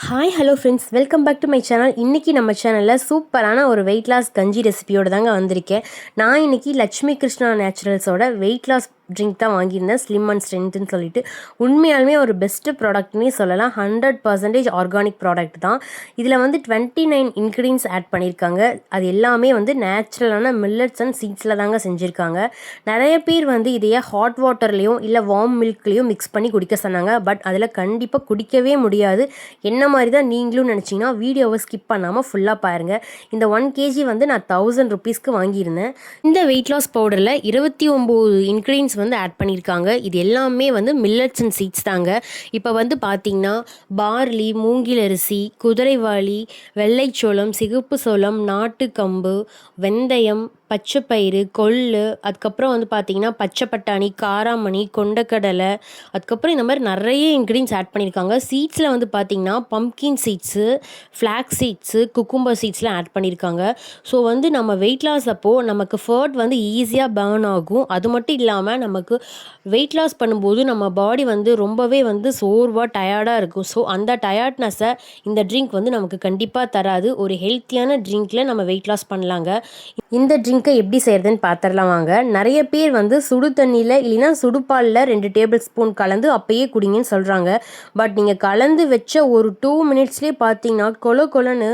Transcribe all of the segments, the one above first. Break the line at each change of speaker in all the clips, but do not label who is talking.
Hi hello friends, welcome back to my channel. இன்றைக்கி நம்ம சேனலில் சூப்பரான ஒரு வெயிட் லாஸ் கஞ்சி ரெசிபியோடு தாங்க வந்திருக்கேன். நான் இன்றைக்கி லட்சுமி கிருஷ்ணா நேச்சுரல்ஸோட வெயிட் லாஸ் ட்ரிங்க் தான் வாங்கியிருந்தேன், ஸ்லிம் அண்ட் ஸ்ட்ரென்த்துன்னு சொல்லிட்டு. உண்மையாலுமே ஒரு பெஸ்ட்டு ப்ராடக்ட்னே சொல்லலாம். 100% ஆர்கானிக் ப்ராடக்ட் தான். இதில் வந்து 29 இன்க்ரீடியன்ஸ் ஆட் பண்ணியிருக்காங்க. அது எல்லாமே வந்து நேச்சுரலான மில்லட்ஸ் அண்ட் சீட்ஸில் தாங்க செஞ்சுருக்காங்க. நிறைய பேர் வந்து இதையே ஹாட் வாட்டர்லேயும் இல்லை வார்ம் மில்க்லேயும் மிக்ஸ் பண்ணி குடிக்க சொன்னாங்க. பட் அதில் கண்டிப்பாக குடிக்கவே முடியாது. என்ன மாதிரி தான் நீங்களும் நினச்சிங்கன்னா வீடியோவை ஸ்கிப் பண்ணாமல் ஃபுல்லாக பாருங்கள். இந்த 1 kg வந்து நான் 1000 ருபீஸ்க்கு வாங்கியிருந்தேன். இந்த வெயிட் லாஸ் பவுடரில் 29 இன்க்ரீடியன்ஸ் வந்து ஆட் பண்ணியிருக்காங்க. இது எல்லாமே வந்து மில்லட்ஸ் அண்ட் சீட்ஸ் தாங்க. இப்போ வந்து பார்த்திங்கன்னா பார்லி, மூங்கில் அரிசி, குதிரைவாளி, வெள்ளைச்சோளம், சிகப்பு சோளம், நாட்டுக்கம்பு, வெந்தயம், பச்சைப்பயிறு, கொள்ளு, அதுக்கப்புறம் வந்து பார்த்திங்கன்னா பச்சை பட்டாணி, காராமணி, கொண்டக்கடலை, அதுக்கப்புறம் இந்த மாதிரி நிறைய இன்க்ரீடியன்ஸ் ஆட் பண்ணியிருக்காங்க. சீட்ஸில் வந்து பார்த்திங்கன்னா pumpkin seeds, flax seeds, cucumber சீட்ஸ்லாம் ஆட் பண்ணியிருக்காங்க. ஸோ வந்து நம்ம வெயிட் லாஸ் அப்போது நமக்கு ஃபேட் வந்து ஈஸியாக பர்ன் ஆகும். அது மட்டும் இல்லாமல் நமக்கு வெயிட் லாஸ் பண்ணும்போது நம்ம பாடி வந்து ரொம்பவே வந்து சோர்வாக டயர்டாக இருக்கும். ஸோ அந்த டயர்ட்னஸை இந்த ட்ரிங்க் வந்து நமக்கு கண்டிப்பாக தராது. ஒரு ஹெல்த்தியான ட்ரிங்க்கில் நம்ம வெயிட் லாஸ் பண்ணலாங்க. இந்த ட்ரிங்க்கை எப்படி செய்கிறதுன்னு பார்த்துடலாம் வாங்க. நிறைய பேர் வந்து சுடு தண்ணியில் இல்லைன்னா சுடுபாலில் 2 டேபிள் ஸ்பூன் கலந்து அப்பயே குடிங்கன்னு சொல்கிறாங்க. பட் நீங்கள் கலந்து வச்ச ஒரு 2 மினிட்ஸ்லேயே பார்த்தீங்கன்னா கொலன்னு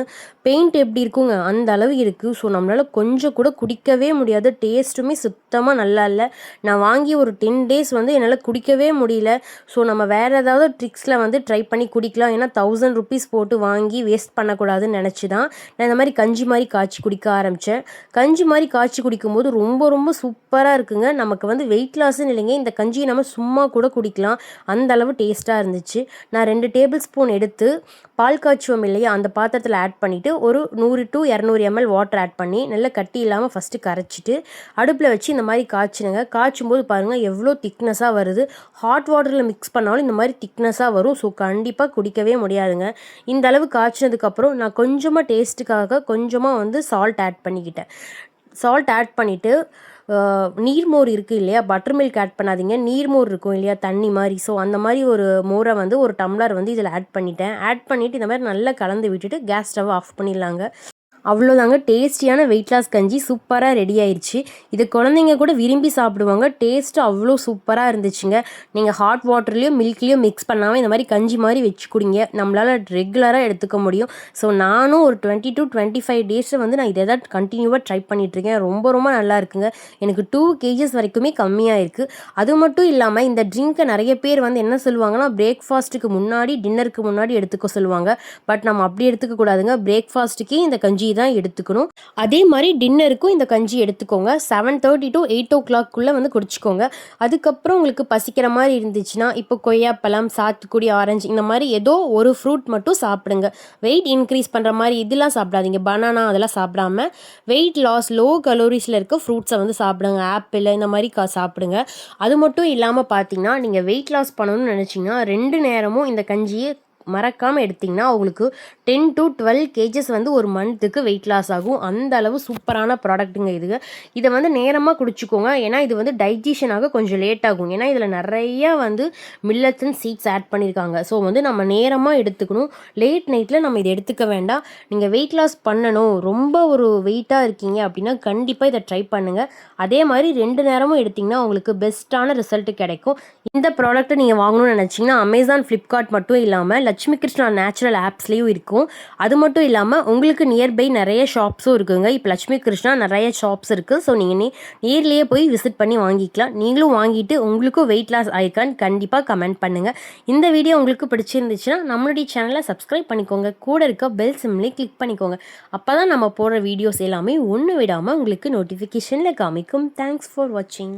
பெயிண்ட் எப்படி இருக்குங்க அந்த அளவு இருக்குது. ஸோ நம்மளால் கொஞ்சம் கூட குடிக்கவே முடியாது. டேஸ்ட்டுமே சுத்தமாக நல்லா இல்லை. நான் வாங்கி ஒரு 10 டேஸ் வந்து என்னால் குடிக்கவே முடியல. ஸோ நம்ம வேறு ஏதாவது ட்ரிக்ஸில் வந்து ட்ரை பண்ணி குடிக்கலாம். ஏன்னா 1000 ருபீஸ் போட்டு வாங்கி வேஸ்ட் பண்ணக்கூடாதுன்னு நினச்சி தான் நான் இந்த மாதிரி கஞ்சி மாதிரி காய்ச்சி குடிக்க ஆரம்பித்தேன். கஞ்சி மாதிரி காய்ச்சி குடிக்கும்போது ரொம்ப ரொம்ப சூப்பராக இருக்குங்க. நமக்கு வந்து வெயிட் லாஸ்ன்னு இல்லைங்க, இந்த கஞ்சியை நம்ம சும்மா கூட குடிக்கலாம். அந்த அளவு டேஸ்ட்டாக இருந்துச்சு. நான் 2 டேபிள் ஸ்பூன் எடுத்து பால் காய்ச்சுவோம் இல்லையா, அந்த பாத்திரத்தில் ஆட் பண்ணிவிட்டு ஒரு 100 to 200 ml வாட்டர் ஆட் பண்ணி நல்லா கட்டி இல்லாமல் ஃபஸ்ட்டு கரைச்சிட்டு அடுப்பில் வச்சு இந்த மாதிரி காய்ச்சினுங்க. காய்ச்சும் போது பாருங்கள் எவ்வளோ திக்னஸாக வருது. ஹாட் வாட்டரில் மிக்ஸ் பண்ணாலும் இந்த மாதிரி திக்னஸாக வரும். ஸோ கண்டிப்பாக குடிக்கவே முடியாதுங்க. இந்த அளவு காய்ச்சினதுக்கப்புறம் நான் கொஞ்சமாக டேஸ்ட்டுக்காக கொஞ்சமாக வந்து சால்ட் ஆட் பண்ணிக்கிட்டேன். சால்ட் ஆட் பண்ணிவிட்டு நீர்மோர் இருக்குது இல்லையா, பட்டர் மில்க் ஆட் பண்ணாதீங்க. நீர்மோர் இருக்கும் இல்லையா, தண்ணி மாதிரி. ஸோ அந்த மாதிரி ஒரு மோரை வந்து ஒரு டம்ளர் வந்து இதில் ஆட் பண்ணிவிட்டேன். ஆட் பண்ணிவிட்டு இந்த மாதிரி நல்லா கலந்து விட்டுட்டு கேஸ் ஸ்டவ் ஆஃப் பண்ணிடலாங்க. அவ்வளோதாங்க, டேஸ்டியான வெயிட் லாஸ் கஞ்சி சூப்பராக ரெடி ஆயிடுச்சு. இது குழந்தைங்க கூட விரும்பி சாப்பிடுவாங்க. டேஸ்ட்டு அவ்வளோ சூப்பராக இருந்துச்சுங்க. நீங்கள் ஹாட் வாட்டர்லேயோ மில்க்லேயோ மிக்ஸ் பண்ணாமல் இந்த மாதிரி கஞ்சி மாதிரி வச்சு குடிங்க. நம்மளால் ரெகுலராக எடுத்துக்க முடியும். ஸோ நானும் ஒரு 20 to 25 டேஸில் வந்து நான் இதை தான் கண்டினியூவாக ட்ரை பண்ணிகிட்ருக்கேன். ரொம்ப ரொம்ப நல்லா இருக்குங்க. எனக்கு 2 kg வரைக்குமே கம்மியாக இருக்குது. அது மட்டும் இல்லாமல் இந்த ட்ரிங்க்கை நிறைய பேர் வந்து என்ன சொல்லுவாங்கன்னா பிரேக்ஃபாஸ்ட்டுக்கு முன்னாடி டின்னருக்கு முன்னாடி எடுத்துக்க சொல்லுவாங்க. பட் நம்ம அப்படி எடுத்துக்கக்கூடாதுங்க. பிரேக்ஃபாஸ்ட்டுக்கே இந்த கஞ்சி தான் எடுத்துக்கணும். அதே மாதிரி டின்னருக்கும் இந்த கஞ்சி எடுத்துக்கோங்க. 7:30 to 8 o'clock வந்து குடிச்சிக்கோங்க. அதுக்கப்புறம் உங்களுக்கு பசிக்கிற மாதிரி இருந்துச்சுன்னா இப்போ கொய்யாப்பழம், சாத்துக்குடி, ஆரஞ்சு இந்த மாதிரி ஏதோ ஒரு ஃப்ரூட் மட்டும் சாப்பிடுங்க. வெயிட் இன்க்ரீஸ் பண்ணுற மாதிரி இதெல்லாம் சாப்பிடாதீங்க. பனானா அதெல்லாம் சாப்பிடாம வெயிட் லாஸ் லோ கலோரிஸில் இருக்க ஃப்ரூட்ஸை வந்து சாப்பிடுங்க. ஆப்பிள் இந்த மாதிரி சாப்பிடுங்க. அது மட்டும் இல்லாமல் பார்த்தீங்கன்னா நீங்கள் வெயிட் லாஸ் பண்ணணும்னு நினச்சிங்கன்னா 2 நேரமும் இந்த கஞ்சியை மறக்காமல் எடுத்திங்கன்னா உங்களுக்கு 10 to 12 kg வந்து ஒரு மந்த்துக்கு வெயிட் லாஸ் ஆகும். அந்த அளவு சூப்பரான ப்ராடக்ட்டுங்க இது. இதை வந்து நேரமாக குடிச்சிக்கோங்க. ஏன்னா இது வந்து டைஜஷனாக கொஞ்சம் லேட் ஆகும். ஏன்னா இதில் நிறையா வந்து மில்லட்ஸ் அண்ட் சீட்ஸ் ஆட் பண்ணியிருக்காங்க. ஸோ வந்து நம்ம நேரமாக எடுத்துக்கணும். லேட் நைட்டில் நம்ம இதை எடுத்துக்க வேண்டாம். நீங்கள் வெயிட் லாஸ் பண்ணணும், ரொம்ப ஒரு வெயிட்டாக இருக்கீங்க அப்படின்னா கண்டிப்பாக இதை ட்ரை பண்ணுங்கள். அதே மாதிரி 2 நேரமும் எடுத்திங்கன்னா உங்களுக்கு பெஸ்ட்டான ரிசல்ட்டு கிடைக்கும். இந்த ப்ராடக்ட்டை நீங்கள் வாங்கணும்னு நினச்சிங்கன்னா அமேசான், ஃப்ளிப்கார்ட் மட்டும் இல்லாமல் லட்சுமி கிருஷ்ணா நேச்சுரல் ஆப்ஸ்லேயும் இருக்கும். அது மட்டும் இல்லாமல் உங்களுக்கு நியர்பை நிறைய ஷாப்ஸும் இருக்குங்க. இப்போ லட்சுமி கிருஷ்ணா நிறைய ஷாப்ஸ் இருக்குது. ஸோ நீங்கள் நேர்லேயே போய் விசிட் பண்ணி வாங்கிக்கலாம். நீங்களும் வாங்கிட்டு உங்களுக்கும் வெயிட் லாஸ் ஆயிருக்கான்னு கண்டிப்பாக கமெண்ட் பண்ணுங்கள். இந்த வீடியோ உங்களுக்கு பிடிச்சிருந்துச்சுன்னா நம்மளுடைய சேனலை சப்ஸ்கிரைப் பண்ணிக்கோங்க. கூட இருக்க பெல் சிம்லேயே கிளிக் பண்ணிக்கோங்க. அப்போ தான் நம்ம போடுற வீடியோஸ் எல்லாமே ஒன்று விடாமல் உங்களுக்கு நோட்டிஃபிகேஷனில் காமிக்கும். தேங்க்ஸ் ஃபார் வாட்சிங்.